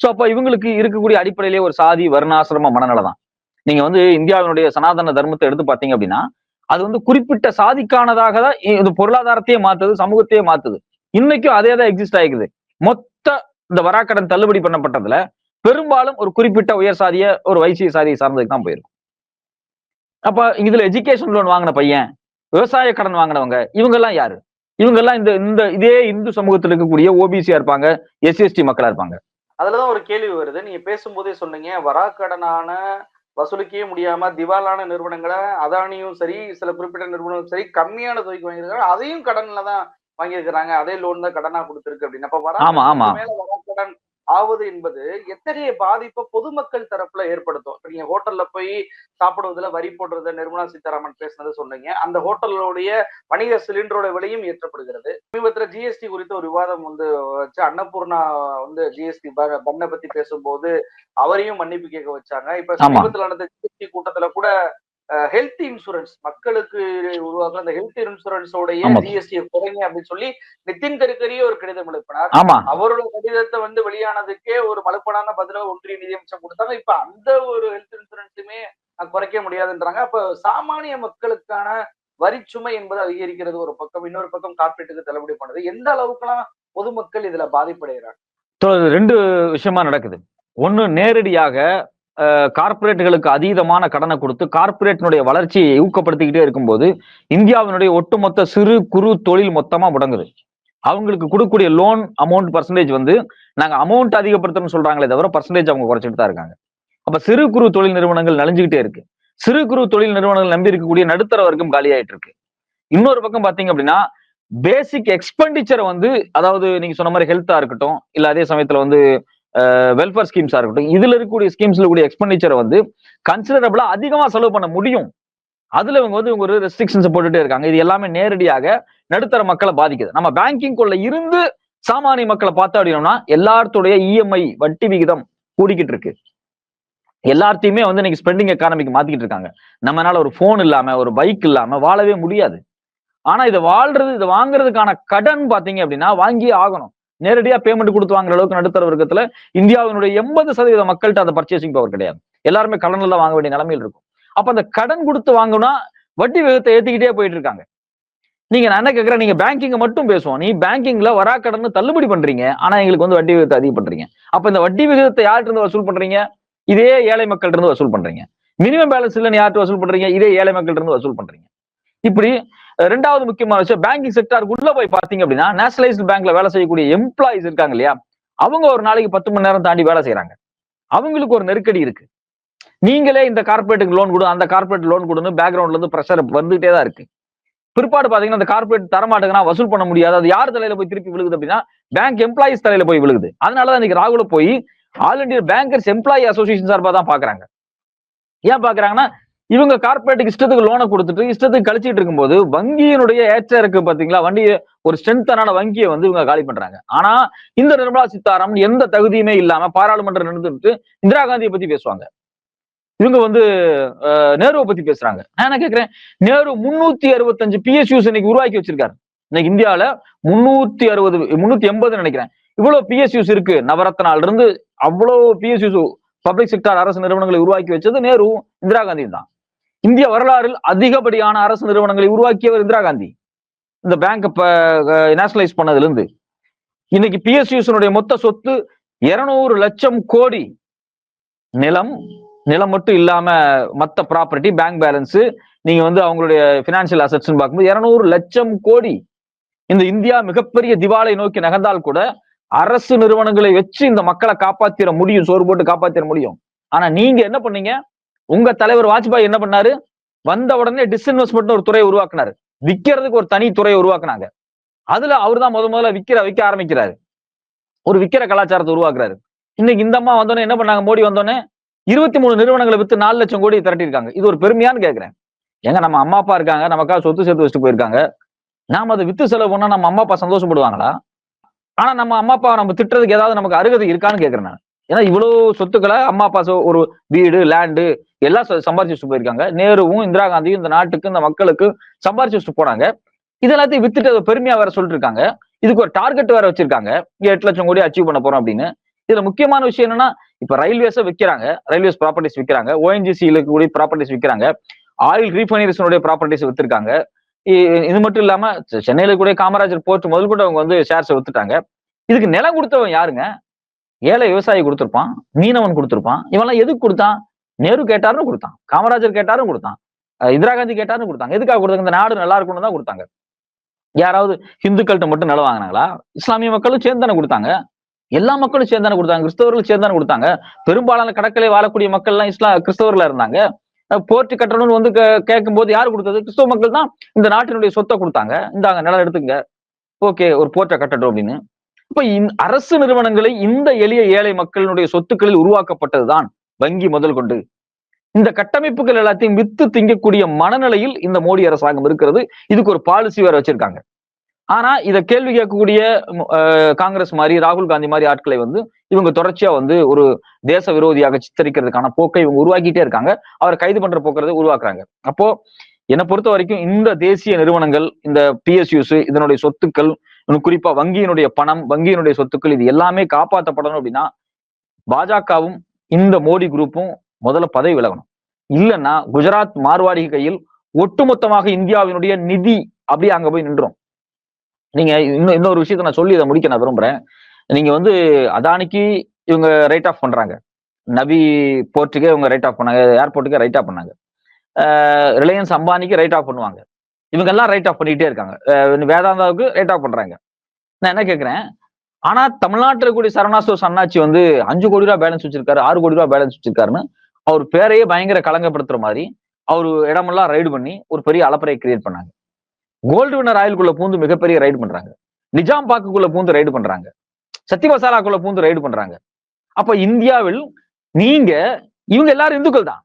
சோ அப்ப இவங்களுக்கு இருக்கக்கூடிய அடிப்படையிலேயே ஒரு சாதி வர்ணாசிரம மனநிலை தான். நீங்க வந்து இந்தியாவினுடைய சனாதன தர்மத்தை எடுத்து பாத்தீங்க அப்படின்னா அது வந்து குறிப்பிட்ட சாதிக்கானதாக தான் இது பொருளாதாரத்தையே மாத்துது, சமூகத்தையே மாத்துது. இன்னைக்கும் அதே தான் எக்ஸிஸ்ட் ஆகிக்குது. மொத்த இந்த வராக்கடன் தள்ளுபடி பண்ணப்பட்டதுல பெரும்பாலும் ஒரு குறிப்பிட்ட உயர் சாதிய ஒரு வைசிய சாதியை சார்ந்ததுக்கு தான் போயிருக்கும். அப்ப இதுல எஜுகேஷன் லோன் வாங்கின பையன், விவசாய கடன் வாங்கினவங்க, இவங்க எல்லாம் யாரு? இவங்க எல்லாம் இந்த இதே இந்து சமூகத்தில் இருக்கக்கூடிய ஓபிசியா இருப்பாங்க, எஸ்சிஎஸ்டி மக்களா இருப்பாங்க. அதுலதான் ஒரு கேள்வி வருது. நீங்க பேசும்போதே சொன்னீங்க, வராக்கடனான வசூலிக்கவே முடியாம திவாலான நிறுவனங்களை அதானியும் சரி, சில குறிப்பிட்ட நிறுவனங்களும் சரி கம்மியான தொகைக்கு வாங்கியிருக்காங்க, அதையும் கடன்ல தான் வாங்கியிருக்கிறாங்க, அதே லோன் தான் கடனா கொடுத்திருக்கு அப்படின்னு. அப்ப வராக்கடன் ஆவது என்பது எத்தகைய பாதிப்பை பொதுமக்கள் தரப்புல ஏற்படுத்தும்? இப்ப நீங்க ஹோட்டல்ல போய் சாப்பிடுவதுல வரி போடுறத நிர்மலா சீதாராமன் பேசுனது சொன்னீங்க. அந்த ஹோட்டலுடைய வணிக சிலிண்டரோட விலையும் ஏற்றப்படுகிறது. சமீபத்துல ஜிஎஸ்டி குறித்த ஒரு விவாதம் வந்து வச்சு அன்னபூர்ணா வந்து ஜிஎஸ்டி பண்ணை பத்தி பேசும்போது அவரையும் மன்னிப்பு கேட்க வச்சாங்க. இப்ப சமீபத்தில் நடந்த ஜிஎஸ்டி கூட்டத்துல கூட ஹெல்த் இன்சூரன்ஸ் மக்களுக்கு உருவாக்குற அந்த ஹெல்த் இன்சூரன்ஸோடைய ஜிஎஸ்டி குறைங்க அப்படின்னு சொல்லி நிதின் கட்கரியே ஒரு கடிதம் எழுப்பினார். அவரோட கடிதத்தை வந்து வெளியானதுக்கே ஒரு மலுப்படான பதில ஒன்றிய நிதியமைச்சர் கொடுத்தாங்க. இப்ப அந்த ஒரு ஹெல்த் இன்சூரன்ஸுமே குறைக்க முடியாதுன்றாங்க. அப்ப சாமானிய மக்களுக்கான வரிச்சுமை என்பது அதிகரிக்கிறது ஒரு பக்கம், இன்னொரு பக்கம் கார்பரேட்டுக்கு தள்ளுபடி பண்ணுது. எந்த அளவுக்குலாம் பொதுமக்கள் இதுல பாதிப்படைகிறாங்க? ரெண்டு விஷயமா நடக்குது. ஒண்ணு, நேரடியாக கார்பரேட்டுகளுக்கு அதீதமான கடனை கொடுத்து கார்பரேட்டினுடைய வளர்ச்சியை ஊக்கப்படுத்திக்கிட்டே இருக்கும்போது இந்தியாவினுடைய ஒட்டுமொத்த சிறு குறு தொழில் மொத்தமா முடங்குது. அவங்களுக்கு கொடுக்கக்கூடிய லோன் அமௌண்ட் பர்சன்டேஜ் வந்து நாங்க அமௌண்ட் அதிகப்படுத்தணும்னு சொல்றாங்களே தவிர பர்சன்டேஜ் அவங்க குறைச்சிட்டு தான் இருக்காங்க. அப்ப சிறு குறு தொழில் நிறுவனங்கள் நலிஞ்சுக்கிட்டே இருக்கு. சிறு குறு தொழில் நிறுவனங்கள் நம்பி இருக்கக்கூடிய நடுத்தர வர்க்கம் காலியாயிட்டு இருக்கு. இன்னொரு பக்கம் பாத்தீங்க அப்படின்னா பேசிக் எக்ஸ்பெண்டிச்சரை வந்து, அதாவது நீங்க சொன்ன மாதிரி ஹெல்த்தா இருக்கட்டும், இல்ல அதே சமயத்துல வந்து வெல்ஃபேர் ஸ்கீம்ஸா இருக்கட்டும், இதுல இருக்கக்கூடிய ஸ்கீம்ஸ்ல கூடிய எக்ஸ்பெண்டிச்சரை வந்து கன்சிடரபிளா அதிகமா செலவு பண்ண முடியும். அதுல இவங்க வந்து ஒரு ரெஸ்ட்ரிக்ஷன்ஸ் போட்டுட்டே இருக்காங்க. இது எல்லாமே நேரடியாக நடுத்தர மக்களை பாதிக்குது. நம்ம பேங்கிங் குள்ள இருந்து சாமானிய மக்களை பார்த்தா அப்படின்னா எல்லாத்துடைய இஎம்ஐ வட்டி விகிதம் கூடிக்கிட்டு இருக்கு. எல்லாத்தையுமே வந்து இன்னைக்கு ஸ்பெண்டிங் எக்கானமிக்கு மாத்திக்கிட்டு இருக்காங்க. நம்மளால ஒரு போன் இல்லாம ஒரு பைக் இல்லாம வாழவே முடியாது. ஆனா இதை வாங்குறதுக்கான கடன் பாத்தீங்க அப்படின்னா வாங்கியே ஆகணும். நேரடியா பேமெண்ட் கொடுத்து வாங்குற அளவுக்கு நடுத்தர வர்க்கத்துல இந்தியாவினுடைய 80% மக்கள்கிட்ட அந்த பர்ச்சேசிங் பவர் கிடையாது. எல்லாருமே கடன்ல தான் வாங்க வேண்டிய நிலைமையில் இருக்கும். அப்ப அந்த கடன் கொடுத்து வாங்கினா வட்டி விகிதத்தை ஏத்திக்கிட்டே போயிட்டு இருக்காங்க. நான் என்ன கேட்கிறேன், நீங்க பேங்கிங் மட்டும் பேசுவோம். நீ பேங்கிங்ல வரா கடன் தள்ளுபடி பண்றீங்க, ஆனா எங்களுக்கு வந்து வட்டி விகிதத்தை அதிகம் பண்றீங்க. அப்ப இந்த வட்டி விகிதத்தை யார்கிட்ட இருந்து வசூல் பண்றீங்க? இதே ஏழை மக்கள் இருந்து வசூல் பண்றீங்க. மினிமம் பேலன்ஸ் இல்லன்னு யார்கிட்ட வசூல் பண்றீங்க? இதே ஏழை மக்கள் இருந்து வசூல் பண்றீங்க. இப்படி ரெண்டாவது முக்கியமான விஷயம், பேங்கிங் செக்டாருக்கு உள்ள போய் பாத்தீங்க அப்படின்னா நேஷனலைஸ்டு பேங்க்ல வேலை செய்யக்கூடிய எம்ப்ளாயிஸ் இருக்காங்க இல்லையா, அவங்க ஒரு நாளைக்கு 10 மணி நேரம் தாண்டி வேலை செய்யறாங்க. அவங்களுக்கு ஒரு நெருக்கடி இருக்கு. நீங்களே இந்த கார்பரேட்டுக்கு லோன் கொடு, அந்த கார்பரேட் லோன் கொடுன்னு பேக்ரவுண்ட்ல இருந்து பிரஷர் வந்துட்டே தான் இருக்கு. பிற்பாடு பாத்தீங்கன்னா அந்த கார்பரேட் தரமாட்டேங்கன்னா வசூல் பண்ண முடியாது. அது யார் தலையில போய் திருப்பி விழுகுது அப்படின்னா பேங்க் எம்ப்ளாயிஸ் தலையில போய் விழுகுது. அதனாலதான் இன்னைக்கு ராகுல போய் all India bankers employee association சார்பா தான் பாக்குறாங்க. ஏன் பாக்குறாங்கன்னா இவங்க கார்பரேட்டுக்கு இஷ்டத்துக்கு லோனை கொடுத்துட்டு இஷ்டத்துக்கு கழிச்சிட்டு இருக்கும்போது வங்கியினுடைய ஏற்ற இருக்கு பாத்தீங்களா, வண்டியை ஒரு ஸ்ட்ரென்த்தான வங்கியை வந்து இவங்க காலி பண்றாங்க. ஆனா இந்த நிர்மலா சீதாராமன் எந்த தகுதியுமே இல்லாம பாராளுமன்றம் நின்றுட்டு இந்திரா காந்தியை பத்தி பேசுவாங்க. இவங்க வந்து நேருவை பத்தி பேசுறாங்க. நான் என்ன கேட்கிறேன், நேரு 365 பிஎஸ்யூஸ் இன்னைக்கு உருவாக்கி வச்சிருக்காரு. இன்னைக்கு இந்தியாவில 380 நினைக்கிறேன் இவ்வளவு பிஎஸ்யூஸ் இருக்கு. நவரத்னால இருந்து அவ்வளவு பிஎஸ்யூஸ் பப்ளிக் செக்டார் அரசு நிறுவனங்களை உருவாக்கி வச்சது நேரு, இந்திரா காந்தி தான். இந்திய வரலாறில் அதிகப்படியான அரசு நிறுவனங்களை உருவாக்கியவர் இந்திரா காந்தி. இந்த பேங்க் நேஷனலைஸ் பண்ணதுல இருந்து இன்னைக்கு பிஎஸ்யூஸ் மொத்த சொத்து 200 லட்சம் கோடி. நிலம் மட்டும் இல்லாம மத்த ப்ராப்பர்ட்டி, பேங்க் பேலன்ஸ், நீங்க வந்து அவங்களுடைய பினான்சியல் அசெட்ஸ் பார்க்கும்போது 200 லட்சம் கோடி. இந்த இந்தியா மிகப்பெரிய திவாலை நோக்கி நகர்ந்தால் கூட அரசு நிறுவனங்களை வச்சு இந்த மக்களை காப்பாத்திர முடியும், சோறு போட்டு காப்பாத்திர முடியும். ஆனா நீங்க என்ன பண்ணீங்க? உங்க தலைவர் வாஜ்பாய் என்ன பண்ணாரு? வந்த உடனே டிஸ்இன்வெஸ்ட்மெண்ட் ஒரு துறையை உருவாக்குனாரு. விற்கிறதுக்கு ஒரு தனி துறையை உருவாக்குனாங்க. அதுல அவர் தான் முதல்ல விற்க ஆரம்பிக்கிறாரு. ஒரு விற்கிற கலாச்சாரத்தை உருவாக்குறாரு. இன்னைக்கு இந்த அம்மா வந்தோடனே என்ன பண்ணாங்க? மோடி வந்தோடனே 23 நிறுவனங்களை வித்து 4 லட்சம் கோடி திரட்டிருக்காங்க. இது ஒரு பெருமையான்னு கேட்கிறேன். ஏங்க நம்ம அம்மா அப்பா இருக்காங்க, நமக்காக சொத்து சேர்த்து வச்சுட்டு போயிருக்காங்க. நாம அதை வித்து செலவு பண்ணா நம்ம அம்மா அப்பா சந்தோஷப்படுவாங்களா? ஆனா நம்ம அம்மா அப்பா நம்ம திட்டுறதுக்கு ஏதாவது நமக்கு அருகதை இருக்கான்னு கேட்கிறேன் நான். ஏன்னா இவ்வளவு சொத்துக்களை அம்மா அப்பா ஒரு வீடு, லேண்டு எல்லாம் சம்பாரிச்சு வச்சுட்டு போயிருக்காங்க. நேருவும் இந்திரா காந்தியும் இந்த நாட்டுக்கு, இந்த மக்களுக்கு சம்பாரிச்சு வச்சுட்டு போனாங்க. இது எல்லாத்தையும் வித்துட்டு அதை பெருமையா வேற சொல்லிட்டு இருக்காங்க. இதுக்கு ஒரு டார்கெட் வேற வச்சிருக்காங்க, 8 லட்சம் கோடி அச்சீவ் பண்ண போறோம் அப்படின்னு. இதுல முக்கியமான விஷயம் என்னன்னா, இப்ப ரயில்வேஸை விற்கிறாங்க, ரயில்வேஸ் ப்ராப்பர்ட்டிஸ் விற்கிறாங்க, ஓஎன்ஜிசி இருக்கக்கூடிய ப்ராப்பர்ட்டிஸ் விற்கிறாங்க, ஆயில் ரீஃபைனரிஸனுடைய ப்ராப்பர்ட்டிஸ் வித்திருக்காங்க. இது மட்டும் இல்லாம சென்னையில கூட காமராஜர் போர்ட் முதல் கூட அவங்க வந்து ஷேர்ஸ் வித்துட்டாங்க. இதுக்கு நிலம் கொடுத்தவன் யாருங்க? ஏழை விவசாயி கொடுத்திருப்பான், மீனவன் கொடுத்திருப்பான். இவெல்லாம் எதுக்கு கொடுத்தான்? நேரு கேட்டாருன்னு கொடுத்தான், காமராஜர் கேட்டாரும் கொடுத்தான், இந்திரா காந்தி கேட்டாருன்னு கொடுத்தாங்க. எதுக்காக கொடுத்தாங்க? இந்த நாடு நல்லா இருக்கும்னு தான் கொடுத்தாங்க. யாராவது ஹிந்துக்கள்கிட்ட மட்டும் நிலம் வாங்கினாங்களா? இஸ்லாமிய மக்களும் சேர்ந்து தானே கொடுத்தாங்க, எல்லா மக்களும் சேர்ந்து தானே கொடுத்தாங்க, கிறிஸ்தவர்களும் சேர்ந்து தானே கொடுத்தாங்க. பெரும்பாலான கடற்கரை வாழக்கூடிய மக்கள் எல்லாம் கிறிஸ்தவர்களா இருந்தாங்க. போர்ட் கட்டணும்னு வந்து கேட்கும் போது யாரு கொடுத்தது? கிறிஸ்தவ மக்கள் தான் இந்த நாட்டினுடைய சொத்தை கொடுத்தாங்க. இந்தாங்க நிலம் எடுத்துங்க, ஓகே ஒரு போர்ட்டை கட்டட்டும் அப்படின்னு. இப்ப அரசு நிறுவனங்களை இந்த எளிய ஏழை மக்களுடைய சொத்துக்களில் உருவாக்கப்பட்டதுதான் வங்கி முதல் கொண்டு. இந்த கட்டமைப்புகள் எல்லாத்தையும் வித்து திங்கக்கூடிய மனநிலையில் இந்த மோடி அரசாங்கம் இருக்கிறது. இதுக்கு ஒரு பாலிசி வேற வச்சிருக்காங்க. ஆனா இதை கேள்வி கேட்கக்கூடிய காங்கிரஸ் மாதிரி, ராகுல் காந்தி மாதிரி ஆட்களை வந்து இவங்க தொடர்ச்சியா வந்து ஒரு தேச விரோதியாக சித்தரிக்கிறதுக்கான போக்கை இவங்க உருவாக்கிட்டே இருக்காங்க. அவரை கைது பண்ற போக்குறதை உருவாக்குறாங்க. அப்போ என்னை பொறுத்த வரைக்கும் இந்த தேசிய நிறுவனங்கள், இந்த பிஎஸ்யூஸ், இதனுடைய சொத்துக்கள், குறிப்பா வங்கியினுடைய பணம், வங்கியினுடைய சொத்துக்கள், இது எல்லாமே காப்பாற்றப்படணும் அப்படின்னா பாஜகவும் இந்த மோடி குரூப்பும் முதல்ல பதவி விலகணும். இல்லைன்னா குஜராத் மார்வாடி கையில் ஒட்டுமொத்தமாக இந்தியாவினுடைய நிதி அப்படியே அங்க போய் நின்றோம். நீங்க இன்னொரு விஷயத்த நான் சொல்லி இதை முடிக்க நான் விரும்புறேன். நீங்க வந்து அதானிக்கு இவங்க ரைட் ஆஃப் பண்றாங்க, நவி போர்ட்டுக்கே இவங்க ரைட் ஆஃப் பண்ணாங்க, ஏர்போர்ட்டுக்கே ரைட் ஆஃப் பண்ணாங்க, ரிலையன்ஸ் அம்பானிக்கு ரைட் ஆஃப் பண்ணுவாங்க. இவங்க எல்லாம் ரைட் ஆஃப் பண்ணிட்டே இருக்காங்க. வேதாந்தாவுக்கு ரைட் ஆஃப் பண்றாங்க. நான் என்ன கேட்கிறேன், ஆனா தமிழ்நாட்டில் இருக்கக்கூடிய சரவணா ஸ்டோர்ஸ் அண்ணாச்சி வந்து 5 கோடி ரூபாய் பேலன்ஸ் வச்சிருக்காரு, 6 கோடி ரூபாய் பேலன்ஸ் வச்சிருக்காருன்னு அவர் பேரையே பயங்கர களங்கப்படுத்துற மாதிரி அவரு இடமெல்லாம் ரைடு பண்ணி ஒரு பெரிய அலப்பறையை கிரியேட் பண்ணாங்க. கோல்டு வின்னர் ஆயிலுக்குள்ள பூந்து மிகப்பெரிய ரைடு பண்றாங்க. நிஜாம் பாக்குக்குள்ள பூந்து ரைடு பண்றாங்க. சத்தி மசாலாக்குள்ள பூந்து ரைடு பண்றாங்க. அப்ப இந்தியாவில் நீங்க இவங்க எல்லாரும் இந்துக்கள் தான்.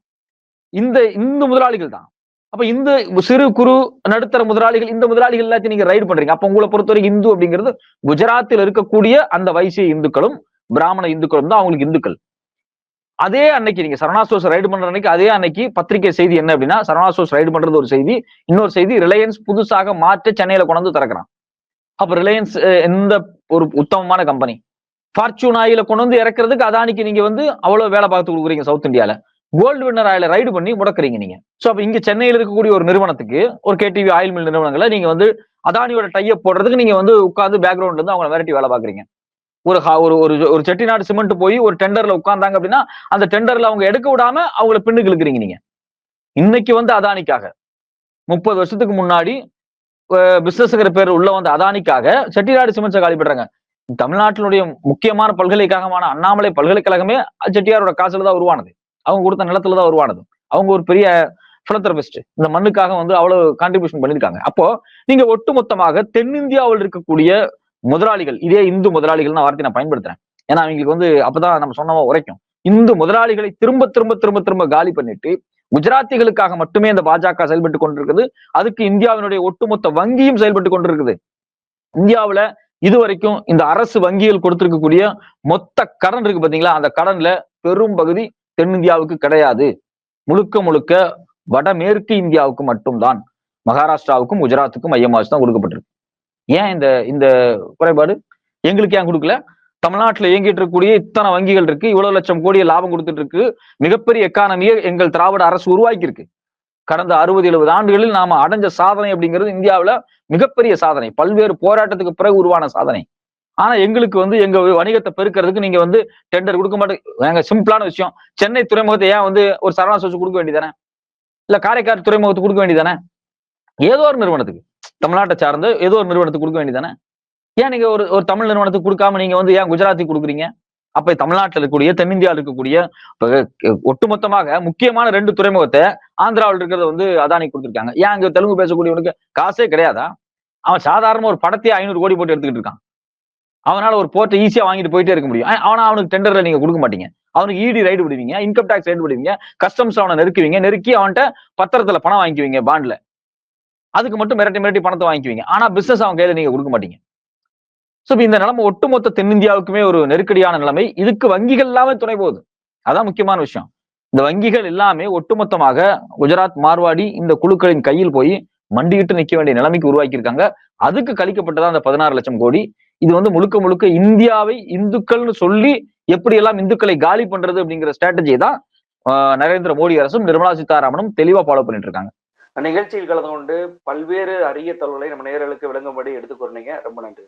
இந்த இந்து முதலாளிகள் தான். அப்ப இந்த சிறு குறு நடுத்தர முதலாளிகள், இந்த முதலாளிகள் எல்லாத்தையும் நீங்க ரைடு பண்றீங்க. அப்ப உங்களை பொறுத்தவரைக்கும் இந்து அப்படிங்கிறது குஜராத்தில் இருக்கக்கூடிய அந்த வைசிய இந்துக்களும் பிராமண இந்துக்களும் தான் அவங்களுக்கு இந்துக்கள். அதே அன்னைக்கு நீங்க சரவணா ஸ்டோர்ஸ் ரைடு பண்ற அன்னைக்கு அதே அன்னைக்கு பத்திரிகை செய்தி என்ன அப்படின்னா, சரவணா ஸ்டோர்ஸ் ரைடு பண்றது ஒரு செய்தி, இன்னொரு செய்தி ரிலையன்ஸ் புதுசாக மாற்ற சென்னையில கொண்டு வந்து திறக்கிறான். அப்ப ரிலையன்ஸ் எந்த ஒரு உத்தமமான கம்பெனி, ஃபார்ச்சூன் ஆயில கொண்டு வந்து இறக்குறதுக்கு அதானிக்கு நீங்க வந்து அவ்வளவு வேலை பார்த்து கொடுக்குறீங்க சவுத் இந்தியால. கோல்டு வின்னர் ஆயில ரைடு பண்ணி முடக்குறீங்க நீங்க. சோ அப்ப இங்க சென்னையில் இருக்கக்கூடிய ஒரு நிறுவனத்துக்கு, ஒரு கேடிவி ஆயில் மில் நிறுவனங்களை நீங்க வந்து அதானியோட டைப் போடுறதுக்கு நீங்க வந்து உட்கார்ந்து பேக்ரவுண்ட்ல இருந்து அவங்களை மிரட்டி வேலை பாக்குறீங்க. ஒரு ஒரு செட்டிநாடு சிமெண்ட் போய் ஒரு டெண்டர்ல உட்கார்ந்தாங்க அப்படின்னா அந்த டெண்டர்ல அவங்க எடுக்க விடாம அவங்கள பின்னுக்கு இழுக்கிறீங்க நீங்க. இன்னைக்கு வந்து அதானிக்காக 30 வருஷத்துக்கு முன்னாடி பிசினஸ்ங்கிற பேர் உள்ள வந்த அதானிக்காக செட்டிநாடு சிமெண்ட்ஸை காலி பண்றாங்க. தமிழ்நாட்டினுடைய முக்கியமான பல்கலைக்கழகமான அண்ணாமலை பல்கலைக்கழகமே செட்டியாரோட காசுல தான் உருவானது. அவங்க கொடுத்த நிலத்துல தான் உருவானது. அவங்க ஒரு பெரிய பிலந்தரபிஸ்ட். இந்த மண்ணுக்காக வந்து அவ்வளவு கான்ட்ரிபியூஷன் பண்ணிருக்காங்க. அப்போ நீங்க ஒட்டுமொத்தமாக தென்னிந்தியாவில் இருக்கக்கூடிய முதலாளிகள், இதே இந்து முதலாளிகள் வார்த்தை நான் பயன்படுத்துறேன். ஏன்னா அவங்களுக்கு வந்து அப்பதான் நம்ம சொன்னவா உரைக்கும். இந்து முதலாளிகளை திரும்ப திரும்ப திரும்ப திரும்ப காலி பண்ணிட்டு குஜராத்திகளுக்காக மட்டுமே இந்த பாஜக செயல்பட்டு கொண்டிருக்குது. அதுக்கு இந்தியாவினுடைய ஒட்டுமொத்த வங்கியும் செயல்பட்டு கொண்டிருக்குது. இந்தியாவுல இதுவரைக்கும் இந்த அரசு வங்கிகள் கொடுத்திருக்கக்கூடிய மொத்த கடன் இருக்கு பாத்தீங்களா, அந்த கடன்ல பெரும் பகுதி தென்னிந்தியாவுக்கு கிடையாது. முழுக்க முழுக்க வடமேற்கு இந்தியாவுக்கு மட்டும்தான், மகாராஷ்டிராவுக்கும் குஜராத்துக்கும் மையமாச்சு தான் கொடுக்கப்பட்டிருக்கு. ஏன் இந்த இந்த குறைபாடு எங்களுக்கு ஏன் கொடுக்கல? தமிழ்நாட்டுல இயங்கிட்டு இருக்கக்கூடிய இத்தனை வங்கிகள் இருக்கு, இவ்வளவு லட்சம் கோடியை லாபம் கொடுத்துட்டு இருக்கு, மிகப்பெரிய எக்கானமியை எங்கள் திராவிட அரசு உருவாக்கி இருக்கு. கடந்த 60-70 ஆண்டுகளில் நாம அடைஞ்ச சாதனை அப்படிங்கிறது இந்தியாவுல மிகப்பெரிய சாதனை, பல்வேறு போராட்டத்துக்கு பிறகு உருவான சாதனை. ஆனா எங்களுக்கு வந்து எங்க வணிகத்தை பெருக்கிறதுக்கு நீங்க வந்து டெண்டர் கொடுக்க மாட்டேங்க. சிம்பிளான விஷயம், சென்னை துறைமுகத்தை ஏன் வந்து ஒரு சரவணா ஸ்டோர்ஸ் கொடுக்க வேண்டியதானே, இல்ல காரைக்கால் துறைமுகத்துக்கு கொடுக்க வேண்டியதானே, ஏதோ ஒரு நிறுவனத்துக்கு, தமிழ்நாட்டை சார்ந்த ஏதோ ஒரு நிறுவனத்துக்கு கொடுக்க வேண்டியதானே. ஏன் நீங்க ஒரு தமிழ் நிறுவனத்துக்கு கொடுக்காம நீங்க வந்து ஏன் குஜராத்துக்கு கொடுக்குறீங்க? அப்ப தமிழ்நாட்டில் இருக்கக்கூடிய தென்னிந்தியாவில் இருக்கக்கூடிய ஒட்டுமொத்தமாக முக்கியமான 2 துறைமுகத்தை ஆந்திராவில் இருக்கிறத வந்து அதானி கொடுத்துருக்காங்க. ஏன் அங்க தெலுங்கு பேசக்கூடியவனுக்கு காசே கிடையாதா? அவன் சாதாரண ஒரு படத்தையே 500 கோடி போட்டு எடுத்துக்கிட்டு இருக்கான். அவனால ஒரு போர்ட்டை ஈஸியா வாங்கிட்டு போயிட்டே இருக்க முடியும். ஆனா அவனுக்கு டெண்டர்ல நீங்க கொடுக்க மாட்டீங்க. அவனுக்கு இடி ரைடு விடுவீங்க, இன்கம் டாக்ஸ் ரைடு விடுவீங்க, கஸ்டம்ஸ் அவனை நெருக்குவீங்க, நெருக்கி அவன்கிட்ட பத்திரத்துல பணம் வாங்கிக்குவீங்க, பாண்ட்ல. அதுக்கு மட்டும் மிரட்டி மிரட்டி பணத்தை வாங்கிக்குவீங்க. ஆனா பிசினஸ் அவன் கையில நீங்க கொடுக்க மாட்டீங்க. சோ இந்த நிலைமை ஒட்டுமொத்த தென்னிந்தியாவுக்குமே ஒரு நெருக்கடியான நிலைமை. இதுக்கு வங்கிகள் எல்லாமே துணை போகுது. அதான் முக்கியமான விஷயம். இந்த வங்கிகள் எல்லாமே ஒட்டுமொத்தமாக குஜராத், மார்வாடி இந்த குழுக்களின் கையில் போய் மண்டியிட்டு நிக்க வேண்டிய நிலைமைக்கு உருவாக்கி இருக்காங்க. அதுக்கு கழிக்கப்பட்டதான் அந்த 16 லட்சம் கோடி. இது வந்து முழுக்க முழுக்க இந்தியாவை இந்துக்கள்னு சொல்லி எப்படி எல்லாம் இந்துக்களை காலி பண்றது அப்படிங்கிற ஸ்ட்ராட்டஜி தான் நரேந்திர மோடி அரசும் நிர்மலா சீதாராமனும் தெளிவா ஃபாலோ பண்ணிட்டு இருக்காங்க. நிகழ்ச்சியில் கலந்து கொண்டு பல்வேறு அரிய தகவல்களை நம்ம நேயர்களுக்கு விளங்கும்படி எடுத்துக்கொண்டீங்க. ரொம்ப நன்றி.